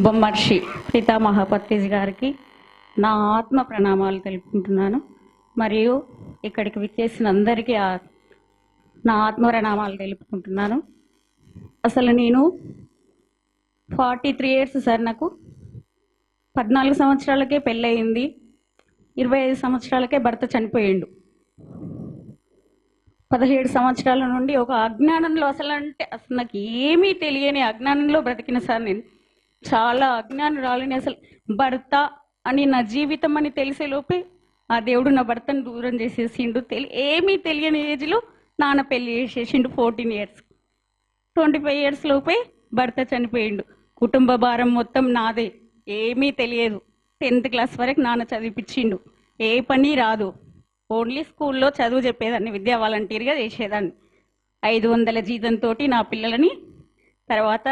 బొమ్మర్షి పితామహ పత్రిజీ గారికి నా ఆత్మ ప్రణామాలు తెలుపుకుంటున్నాను. మరియు ఇక్కడికి విచ్చేసిన అందరికీ నా ఆత్మ ప్రణామాలు తెలుపుకుంటున్నాను. అసలు నేను 43 years సార్. నాకు 14 సంవత్సరాలకే పెళ్ళయింది. 25 సంవత్సరాలకే భర్త చనిపోయిండు. 17 సంవత్సరాల నుండి ఒక అజ్ఞానంలో అసలు నాకు ఏమీ తెలియని అజ్ఞానంలో బ్రతికిన సార్. నేను చాలా అజ్ఞానురాలిని. అసలు భర్త అని నా జీవితం అని తెలిసేలోపే ఆ దేవుడు నా భర్తను దూరం చేసేసిండు. ఏమీ తెలియని ఏజ్లో నాన్న పెళ్లి చేసేసిండు. 14 years 25 years లోపే భర్త చనిపోయిండు. కుటుంబ భారం మొత్తం నాదే. ఏమీ తెలియదు. 10th class వరకు నాన్న చదివిపించిండు. ఏ పని రాదు. ఓన్లీ స్కూల్లో చదువు చెప్పేదాన్ని, విద్యా వాలంటీర్గా చేసేదాన్ని. 500 జీతంతో నా పిల్లలని, తర్వాత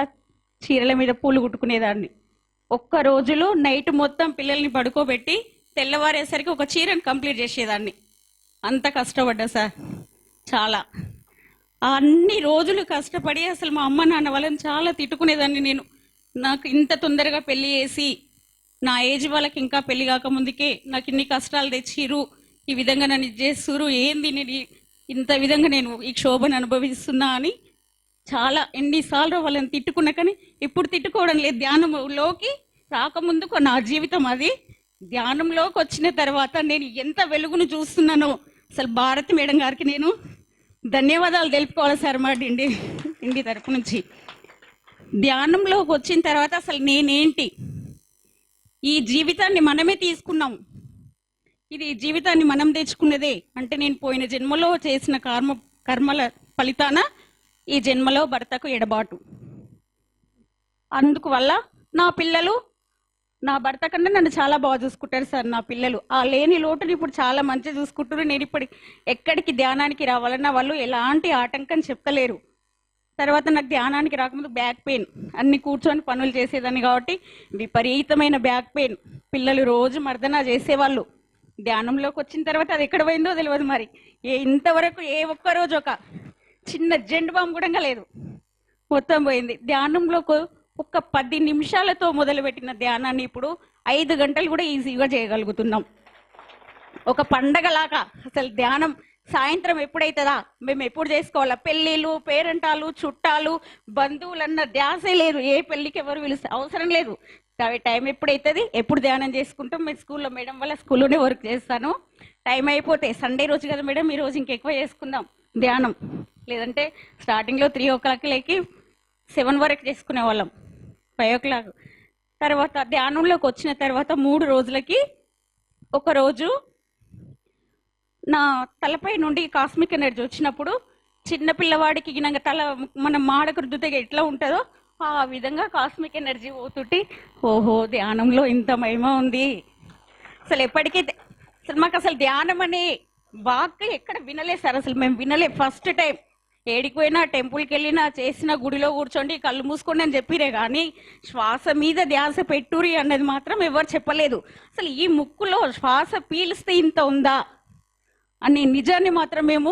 చీరల మీద పూలు కుట్టుకునేదాన్ని. ఒక్క రోజులో నైట్ మొత్తం పిల్లల్ని పడుకోబెట్టి తెల్లవారేసరికి ఒక చీరను కంప్లీట్ చేసేదాన్ని. అంత కష్టపడ్డా సార్. చాలా అన్ని రోజులు కష్టపడి అసలు మా అమ్మ నాన్న వాళ్ళని చాలా తిట్టుకునేదాన్ని. నేను నాకు ఇంత తొందరగా పెళ్లి చేసి నా ఏజ్ వాళ్ళకి ఇంకా పెళ్లి కాకముందుకే నాకు ఇన్ని కష్టాలు తెచ్చిరు, ఈ విధంగా నన్ను చేస్తురు, ఏంది నేను ఇంత విధంగా నేను ఈ క్షోభను అనుభవిస్తున్నా అని చాలా ఎన్నిసార్లు వాళ్ళని తిట్టుకున్నా. కానీ ఇప్పుడు తిట్టుకోవడం లేదు. ధ్యానంలోకి రాకముందుకు నా జీవితం అది. ధ్యానంలోకి వచ్చిన తర్వాత నేను ఎంత వెలుగును చూస్తున్నానో అసలు భారతి మేడం గారికి నేను ధన్యవాదాలు తెలుపుకోవాలి సార్. మా డిండి తరపు నుంచి ధ్యానంలోకి వచ్చిన తర్వాత అసలు నేనేంటి, ఈ జీవితాన్ని మనమే తీసుకున్నాం, ఇది జీవితాన్ని మనం తెచ్చుకున్నదే అంటే నేను పోయిన జన్మలో చేసిన కర్మల ఫలితాన ఈ జన్మలో భర్తకు ఎడబాటు. అందుకు వల్ల నా పిల్లలు నా భర్త కన్నా నన్ను చాలా బాగా చూసుకుంటారు సార్. నా పిల్లలు ఆ లేని లోటుని ఇప్పుడు చాలా మంచిగా చూసుకుంటారు. నేను ఇప్పుడు ఎక్కడికి ధ్యానానికి రావాలన్నా వాళ్ళు ఎలాంటి ఆటంకం చెప్పలేరు. తర్వాత నాకు ధ్యానానికి రాకముందు బ్యాక్ పెయిన్, అన్ని కూర్చొని పనులు చేసేదాన్ని కాబట్టి విపరీతమైన బ్యాక్ పెయిన్. పిల్లలు రోజు మర్దన చేసేవాళ్ళు. ధ్యానంలోకి వచ్చిన తర్వాత అది ఎక్కడ పోయిందో తెలియదు. మరి ఇంతవరకు ఏ ఒక్కరోజు ఒక చిన్న జెండు బాంబు కూడా లేదు, మొత్తం పోయింది. ధ్యానంలోకి ఒక 10 నిమిషాలతో మొదలుపెట్టిన ధ్యానాన్ని ఇప్పుడు 5 గంటలు కూడా ఈజీగా చేయగలుగుతున్నాం. ఒక పండగలాగా అసలు ధ్యానం సాయంత్రం ఎప్పుడైతుందా, మేము ఎప్పుడు చేసుకోవాలా, పెళ్ళిళ్ళు, పేరెంటాలు, చుట్టాలు, బంధువులన్న ధ్యాసే లేదు. ఏ పెళ్ళికి ఎవరు పిలిస్తే అవసరం లేదు. టైం ఎప్పుడైతుంది, ఎప్పుడు ధ్యానం చేసుకుంటాం. మేము స్కూల్లో మేడం వల్ల స్కూల్లోనే వర్క్ చేస్తాను. టైం అయిపోతే సండే రోజు కదా మేడం, ఈ రోజు ఇంకెక్కువ చేసుకుందాం ధ్యానం, లేదంటే స్టార్టింగ్లో 3 o'clock లేకి 7 వరకు చేసుకునే వాళ్ళం, 5 o'clock. తర్వాత ధ్యానంలోకి వచ్చిన తర్వాత 3 రోజులకి ఒకరోజు నా తలపై నుండి కాస్మిక్ ఎనర్జీ వచ్చినప్పుడు చిన్న పిల్లవాడికి తల మనం మాడకు రుద్దుతే ఎట్లా ఉంటుందో ఆ విధంగా కాస్మిక్ ఎనర్జీ పోతుంటే ఓహో ధ్యానంలో ఇంత మహిమ ఉంది. అసలు ఎప్పటికీ అసలు మాకు అసలు ధ్యానం అనే వాక్ ఎక్కడ వినలేదు సార్. అసలు మేము వినలే. ఫస్ట్ టైం ఏడికి పోయినా, టెంపుల్కి వెళ్ళినా, చేసిన గుడిలో కూర్చోండి, కళ్ళు మూసుకోండి అని చెప్పిరే కానీ శ్వాస మీద ధ్యాస పెట్టురి అన్నది మాత్రం ఎవరు చెప్పలేదు. అసలు ఈ ముక్కులో శ్వాస పీలిస్తే ఇంత ఉందా అని నిజాన్ని మాత్రం మేము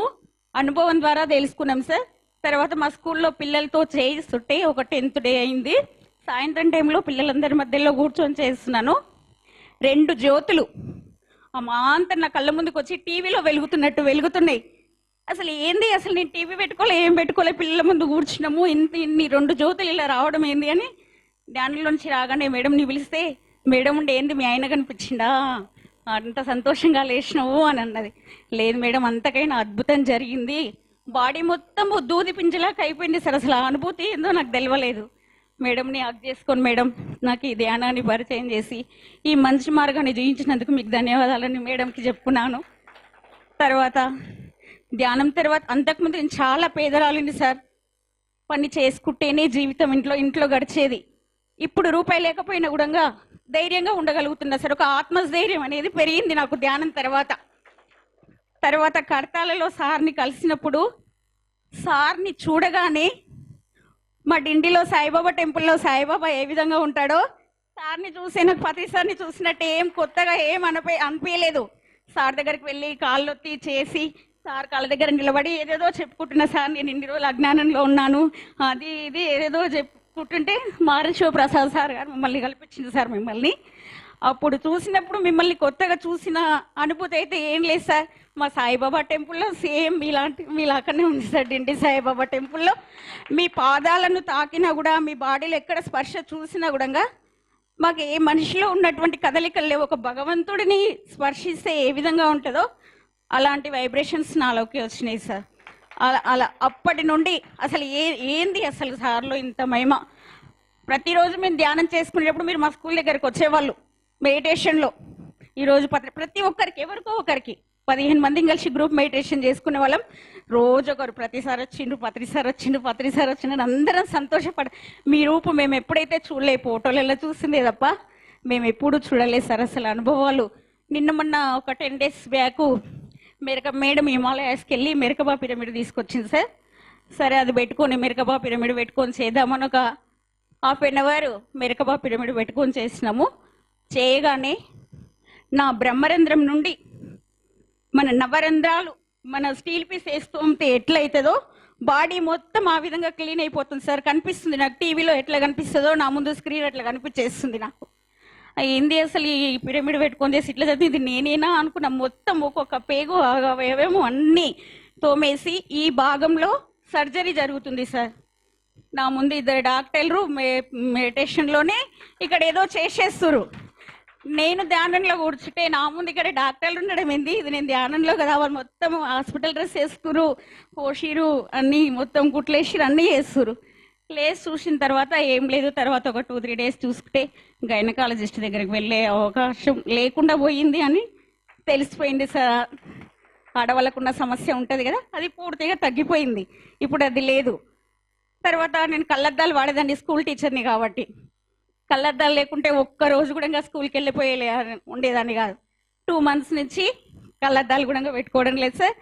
అనుభవం ద్వారా తెలుసుకున్నాం సార్. తర్వాత మా స్కూల్లో పిల్లలతో చేయిస్తుంటే ఒక 10th day అయింది. సాయంత్రం టైంలో పిల్లలందరి మధ్యలో కూర్చొని చేస్తున్నాను. 2 జ్యోతులు అమాంత నా కళ్ళ ముందుకు వచ్చి టీవీలో వెలుగుతున్నట్టు వెలుగుతున్నాయి. అసలు ఏంది, అసలు నేను టీవీ పెట్టుకోలే, ఏం పెట్టుకోలే, పిల్లల ముందు కూర్చున్నాము, ఇన్ని 2 జ్యోతులు ఇలా రావడం ఏంది అని ధ్యానంలోంచి రాగానే మేడంని పిలిస్తే మేడం ఉండి ఏంది మీ ఆయన కనిపించిందా, అంత సంతోషంగా లేచినావు అని అన్నది. లేదు మేడం, అంతకైనా అద్భుతం జరిగింది, బాడీ మొత్తం దూది పింజలాగా అయిపోయింది సార్. అసలు ఆ అనుభూతి ఏందో నాకు తెలియలేదు. మేడంని హగ్ చేసుకొని మేడం నాకు ఈ ధ్యానాన్ని పరిచయం చేసి ఈ మంచి మార్గాన్ని చూపించినందుకు మీకు ధన్యవాదాలని మేడంకి చెప్పుకున్నాను. తర్వాత ధ్యానం తర్వాత అంతకుముందు నేను చాలా పేదరాలిని సార్. పని చేసుకుంటేనే జీవితం ఇంట్లో గడిచేది. ఇప్పుడు రూపాయి లేకపోయినా కూడా ధైర్యంగా ఉండగలుగుతున్నా సార్. ఒక ఆత్మధైర్యం అనేది పెరిగింది నాకు ధ్యానం తర్వాత కడతాలలో సార్ని కలిసినప్పుడు సార్ని చూడగానే మా డిండిలో సాయిబాబా టెంపుల్లో సాయిబాబా ఏ విధంగా ఉంటాడో సార్ని చూసి నాకు ప్రతిసారిని చూసినట్టు ఏం కొత్తగా ఏం అనిపించలేదు. సార్ దగ్గరికి వెళ్ళి కాళ్ళొత్తి చేసి సార్ కాళ్ళ దగ్గర నిలబడి ఏదేదో చెప్పుకుంటున్నా సార్, నేను ఇన్ని రోజులు అజ్ఞానంలో ఉన్నాను, అది ఇది ఏదేదో చూసుకుంటుంటే మారన్ శివప్రసాద్ సార్ గారు మిమ్మల్ని కల్పించింది సార్. మిమ్మల్ని అప్పుడు చూసినప్పుడు మిమ్మల్ని కొత్తగా చూసిన అనుభూతి అయితే ఏం లేదు సార్. మా సాయిబాబా టెంపుల్లో సేమ్ మీలాకనే ఉంది సార్. డిండి సాయిబాబా టెంపుల్లో మీ పాదాలను తాకినా కూడా, మీ బాడీలో ఎక్కడ స్పర్శ చూసినా కూడా మాకు ఏ మనిషిలో ఉన్నటువంటి కదలికలు లేవు. ఒక భగవంతుడిని స్పర్శిస్తే ఏ విధంగా ఉంటుందో అలాంటి వైబ్రేషన్స్ నాలోకి వచ్చినాయి సార్. అలా అప్పటి నుండి అసలు ఏంది అసలు సార్లో ఇంత మహిమ. ప్రతిరోజు మేము ధ్యానం చేసుకునేటప్పుడు మీరు మా స్కూల్ దగ్గరికి వచ్చేవాళ్ళు మెడిటేషన్లో. ఈరోజు ప్రతి ఒక్కరికి ఎవరికో ఒకరికి 15 మందిని కలిసి గ్రూప్ మెడిటేషన్ చేసుకునే వాళ్ళం. రోజు ఒకరు ప్రతిసారి వచ్చిండు అందరం సంతోషపడ. మీ రూపు మేము ఎప్పుడైతే చూడలే, ఫోటోలలో చూసిందే తప్ప మేము ఎప్పుడూ చూడలేదు సార్ అసలు అనుభవాలు. నిన్న మొన్న ఒక 10 days బ్యాక్ మేడం హిమాలయాస్కి వెళ్ళి మెరకబా పిరమిడ్ తీసుకొచ్చింది సార్. సరే అది పెట్టుకొని మెరకబా పిరమిడ్ పెట్టుకొని చేద్దామని ఒక 1/2 hour మెరకబా పిరమిడ్ పెట్టుకొని చేసినాము. చేయగానే నా బ్రహ్మరంధ్రం నుండి మన నవరంధ్రాలు మన స్టీల్ పీస్ వేస్తూ ఉంటే ఎట్లయితుందో బాడీ మొత్తం ఆ విధంగా క్లీన్ అయిపోతుంది సార్. కనిపిస్తుంది నాకు టీవీలో ఎట్లా కనిపిస్తుందో నా ముందు స్క్రీన్ అట్లా కనిపించేస్తుంది నాకు. ఏంది అసలు ఈ పిరమిడ్ పెట్టుకొని చేసి ఇట్లా చదివి ఇది నేనేనా అనుకున్నా. మొత్తం ఒక్కొక్క పేగు ఏవేమో అన్నీ తోమేసి ఈ భాగంలో సర్జరీ జరుగుతుంది సార్. నా ముందు 2 డాక్టర్లు మెడిటేషన్లోనే ఇక్కడ ఏదో చేసేస్తురు. నేను ధ్యానంలో కూర్చుంటే నా ముందు ఇక్కడ డాక్టర్లు ఉండడం ఏంది, ఇది నేను ధ్యానంలో కదా. వాళ్ళు మొత్తం హాస్పిటల్ డ్రెస్ వేస్తురు, పోషిరు, అన్నీ మొత్తం కుట్లేసిరు, అన్నీ వేస్తురు. లేచి చూసిన తర్వాత ఏం లేదు. తర్వాత ఒక 2-3 days చూసుకుంటే గైనకాలజిస్ట్ దగ్గరికి వెళ్ళే అవకాశం లేకుండా పోయింది అని తెలిసిపోయింది సార్. ఆడవాళ్ళకున్న సమస్య ఉంటుంది కదా, అది పూర్తిగా తగ్గిపోయింది. ఇప్పుడు అది లేదు. తర్వాత నేను కళ్ళద్దాలు వాడేదాన్ని, స్కూల్ టీచర్ని కాబట్టి. కళ్ళద్దాలు లేకుంటే ఒక్కరోజు కూడా ఇంకా స్కూల్కి వెళ్ళిపోయే ఉండేదాన్ని కాదు. 2 months నుంచి కళ్ళద్దాలు కూడా పెట్టుకోవడం లేదు సార్.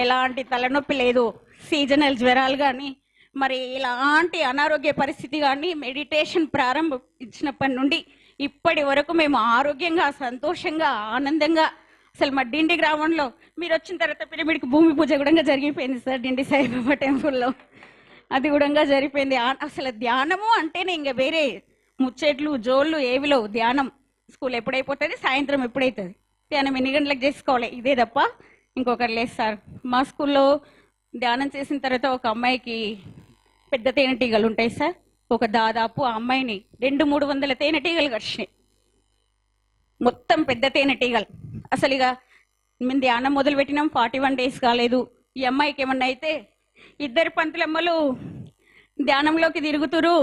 ఎలాంటి తలనొప్పి లేదు, సీజనల్ జ్వరాలు కానీ మరి ఇలాంటి అనారోగ్య పరిస్థితి కానీ మెడిటేషన్ ప్రారంభించినప్పటి నుండి ఇప్పటి వరకు మేము ఆరోగ్యంగా, సంతోషంగా, ఆనందంగా. అసలు మా డిండి గ్రామంలో మీరు వచ్చిన తర్వాత పిరమిడ్కి భూమి పూజ కూడా జరిగిపోయింది సార్. డిండి సాయిబాబా టెంపుల్లో అది కూడా జరిగిపోయింది. అసలు ధ్యానము అంటేనే ఇంకా వేరే ముచ్చట్లు జోళ్ళు ఏవిలో. ధ్యానం స్కూల్ ఎప్పుడైపోతుంది, సాయంత్రం ఎప్పుడైతుంది, ధ్యానం ఎన్ని గంటలకు చేసుకోవాలి, ఇదే తప్ప ఇంకొకరు లేదు సార్. మా స్కూల్లో ధ్యానం చేసిన తర్వాత ఒక అమ్మాయికి పెద్ద తేనెటీగలు ఉంటాయి సార్. ఒక దాదాపు ఆ అమ్మాయిని 200-300 తేనెటీగలు కరిచినాయి, మొత్తం పెద్ద తేనెటీగలు. అసలు ఇక మేము ధ్యానం మొదలు పెట్టినాం, 41 days కాలేదు. ఈ అమ్మాయికి ఏమన్నా అయితే 2 పంతులమ్మలు ధ్యానంలోకి తిరుగుతురు,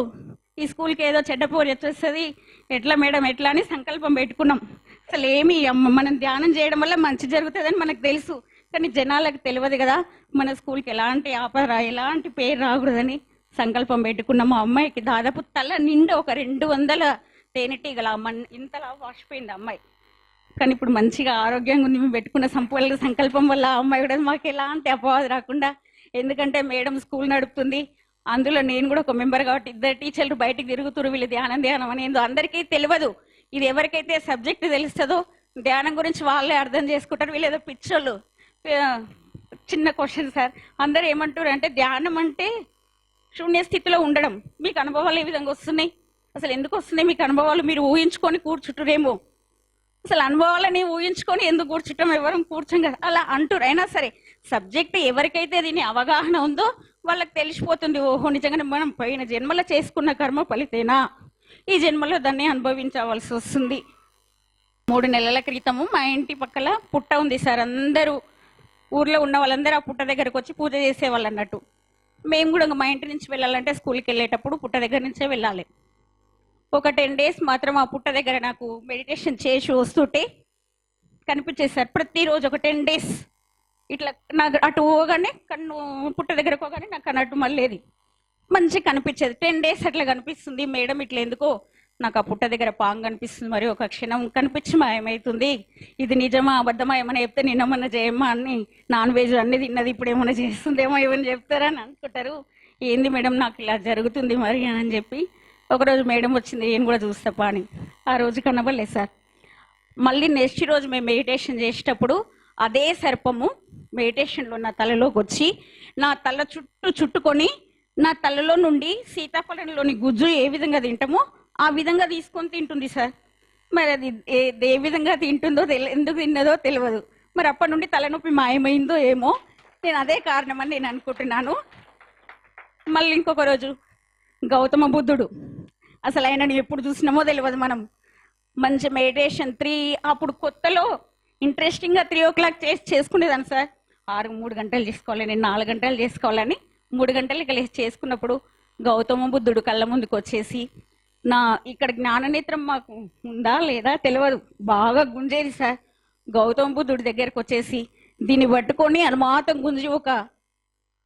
ఈ స్కూల్కి ఏదో చెడ్డ పోరు వచ్చేస్తుంది, ఎట్లా మేడం ఎట్లా అని సంకల్పం పెట్టుకున్నాం. అసలు ఏమి మనం ధ్యానం చేయడం వల్ల మంచి జరుగుతుందని మనకు తెలుసు, కానీ జనాలకు తెలియదు కదా. మన స్కూల్కి ఎలాంటి ఆపద, ఎలాంటి పేరు రాకూడదని సంకల్పం పెట్టుకున్నాము. ఆ అమ్మాయికి దాదాపు తల నిండా ఒక 200 తేనెటీగల ఇంతలా వాసిపోయింది అమ్మాయి. కానీ ఇప్పుడు మంచిగా ఆరోగ్యంగా ఉంది. మేము పెట్టుకున్న సంకల్పం వల్ల ఆ అమ్మాయి కూడా మాకు ఎలాంటి అపవాదు రాకుండా. ఎందుకంటే మేడం స్కూల్ నడుపుతుంది, అందులో నేను కూడా ఒక మెంబర్ కాబట్టి 2 టీచర్లు బయటకు తిరుగుతురు. వీళ్ళు ధ్యానం అనేది అందరికీ తెలియదు. ఇది ఎవరికైతే సబ్జెక్ట్ తెలుస్తుందో ధ్యానం గురించి వాళ్ళే అర్థం చేసుకుంటారు. వీళ్ళు ఏదో పిచ్చోళ్ళు. చిన్న క్వశ్చన్ సార్, అందరు ఏమంటారు అంటే ధ్యానం అంటే శూన్య స్థితిలో ఉండడం. మీకు అనుభవాలు ఏ విధంగా వస్తున్నాయి, అసలు ఎందుకు వస్తున్నాయి మీకు అనుభవాలు? మీరు ఊహించుకొని కూర్చుంటారేమో. అసలు అనుభవాలని ఊహించుకొని ఎందుకు కూర్చుంటాం, ఎవరు కూర్చోం కదా అలా అంటారు. అయినా సరే సబ్జెక్ట్ ఎవరికైతే దీని అవగాహన ఉందో వాళ్ళకి తెలిసిపోతుంది. ఓహో, నిజంగానే మనం పోయిన జన్మలో చేసుకున్న కర్మ ఫలితేనా ఈ జన్మలో దాన్ని అనుభవించవలసి వస్తుంది. 3 నెలల క్రితము మా ఇంటి పక్కల పుట్ట ఉంది సార్. అందరూ ఊర్లో ఉన్న వాళ్ళందరూ ఆ పుట్ట దగ్గరకు వచ్చి పూజ చేసేవాళ్ళు అన్నట్టు. మేము కూడా మా ఇంటి నుంచి వెళ్ళాలంటే స్కూల్కి వెళ్ళేటప్పుడు పుట్ట దగ్గర నుంచే వెళ్ళాలి. ఒక 10 days మాత్రం ఆ పుట్ట దగ్గర నాకు మెడిటేషన్ చేసి వస్తుంటే కనిపించేది సార్. ప్రతిరోజు ఒక 10 days ఇట్లా నాకు అటు పోగానే కన్ను పుట్ట దగ్గరకు పోగానే నాకు అన్నట్టు మళ్ళీ మంచిగా కనిపించేది. 10 days అట్లా కనిపిస్తుంది. మేడం ఇట్లా ఎందుకో నాకు ఆ పుట్ట దగ్గర పాంగ్ కనిపిస్తుంది, మరి ఒక క్షణం కనిపించి మాయమవుతుంది. ఇది నిజమా అబద్ధమా ఏమైనా చెప్తే నిన్నమన్నా జయమ్మ అని నాన్ వెజ్ అన్ని తిన్నది, ఇప్పుడు ఏమైనా చేస్తుందేమో ఏమైనా చెప్తారని అనుకుంటారు. ఏంది మేడం నాకు ఇలా జరుగుతుంది మరి అని చెప్పి ఒకరోజు మేడం వచ్చింది, నేను కూడా చూస్తాపా అని. ఆ రోజు కనబడలేదు సార్. మళ్ళీ నెక్స్ట్ రోజు మేము మెడిటేషన్ చేసేటప్పుడు అదే సర్పము మెడిటేషన్లో నా తలలోకి వచ్చి నా తల చుట్టుకొని నా తలలో నుండి సీతాఫలంలోని గుజ్జు ఏ విధంగా తింటామో ఆ విధంగా తీసుకొని తింటుంది సార్. మరి అది ఏ విధంగా తింటుందో ఎందుకు తిన్నదో తెలియదు. మరి అప్పటి నుండి తలనొప్పి మాయమైందో ఏమో, నేను అదే కారణమని నేను అనుకుంటున్నాను. మళ్ళీ ఇంకొక రోజు గౌతమ బుద్ధుడు, అసలు ఆయనని ఎప్పుడు చూసినామో తెలియదు. మనం మంచి మెడిటేషన్ అప్పుడు కొత్తలో ఇంట్రెస్టింగ్గా 3 o'clock చేసుకునేదాన్ని సార్. 3 గంటలు చేసుకోవాలి, నేను 4 గంటలు చేసుకోవాలని 3 గంటలకి లేచి చేసుకున్నప్పుడు గౌతమ బుద్ధుడు కళ్ళ ముందుకు వచ్చేసి, ఇక్కడ జ్ఞాననేత్రం మాకు ఉందా లేదా తెలియదు, బాగా గుంజేది సార్. గౌతమ బుద్ధుడి దగ్గరకు వచ్చేసి దీన్ని పట్టుకొని అనుమాతం గుంజి ఒక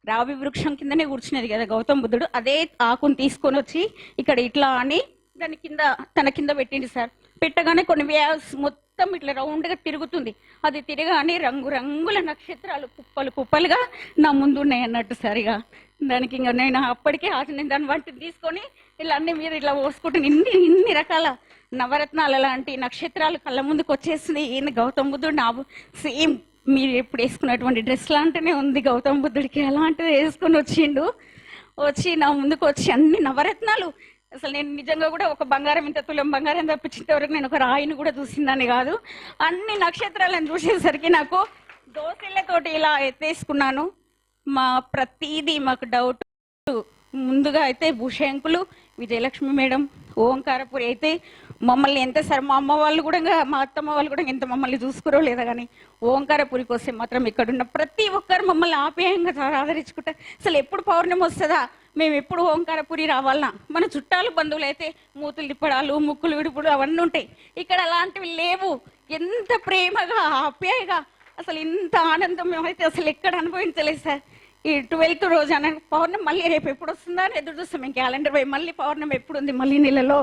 రావి వృక్షం కిందనే కూర్చునేది కదా గౌతమ బుద్ధుడు, అదే ఆకుని తీసుకొని వచ్చి ఇక్కడ ఇట్లా అని దాని కింద తన కింద పెట్టింది సార్. పెట్టగానే కొన్ని వేవ్స్ మొత్తం ఇట్లా రౌండ్గా తిరుగుతుంది. అది తిరగానే రంగురంగుల నక్షత్రాలు కుప్పలు కుప్పలుగా నా ముందు ఉన్నాయి అన్నట్టు సరిగా. దానికి ఇంకా నేను అప్పటికే నేను దాన్ని వాటిని తీసుకొని ఇలా అన్ని మీద ఇట్లా పోసుకుంటుని ఇన్ని రకాల నవరత్నాలు లాంటి నక్షత్రాలు కళ్ళ ముందుకు వచ్చేసింది. ఈయన గౌతమ బుద్ధుడు నా సేమ్ మీరు ఎప్పుడు వేసుకున్నటువంటి డ్రెస్ లాంటినే ఉంది గౌతమ బుద్ధుడికి, అలాంటిది వేసుకొని వచ్చి నా ముందుకు వచ్చి అన్ని నవరత్నాలు. అసలు నేను నిజంగా కూడా ఒక బంగారం ఇంత తులం బంగారం తప్పించేంత వరకు నేను ఒక రాయిని కూడా చూసిందని కాదు. అన్ని నక్షత్రాలను చూసేసరికి నాకు దోశలతోటి ఇలా ఎత్తేసుకున్నాను. ప్రతిదీ మాకు డౌట్ ముందుగా అయితే భూషంకులు, విజయలక్ష్మి మేడం, ఓంకారపురి అయితే మమ్మల్ని ఎంత సార్, మా అమ్మ వాళ్ళు కూడా మా అత్తమ్మ వాళ్ళు కూడా ఎంత మమ్మల్ని చూసుకురో లేదా కానీ ఓంకారపురికి వస్తే మాత్రం ఇక్కడున్న ప్రతి ఒక్కరు మమ్మల్ని ఆప్యాయంగా ఆదరించుకుంటారు. అసలు ఎప్పుడు పౌర్ణమి వస్తుందా, మేము ఎప్పుడు ఓంకారపురి రావాలన్నా, మన చుట్టాలు బంధువులు అయితే మూతులు తిప్పడాలు ముక్కులు విడుపుడు అవన్నీ ఉంటాయి. ఇక్కడ అలాంటివి లేవు. ఎంత ప్రేమగా ఆప్యాయగా, అసలు ఇంత ఆనందం మేమైతే అసలు ఎక్కడ అనుభవించలేదు సార్. ఈ 12th రోజు అన్న పౌర్ణమి మళ్ళీ రేపు ఎప్పుడు వస్తుందా అని ఎదురు చూస్తాం. మేము క్యాలెండర్ పోయి మళ్ళీ పౌర్ణమి ఎప్పుడు ఉంది మళ్ళీ నెలలో.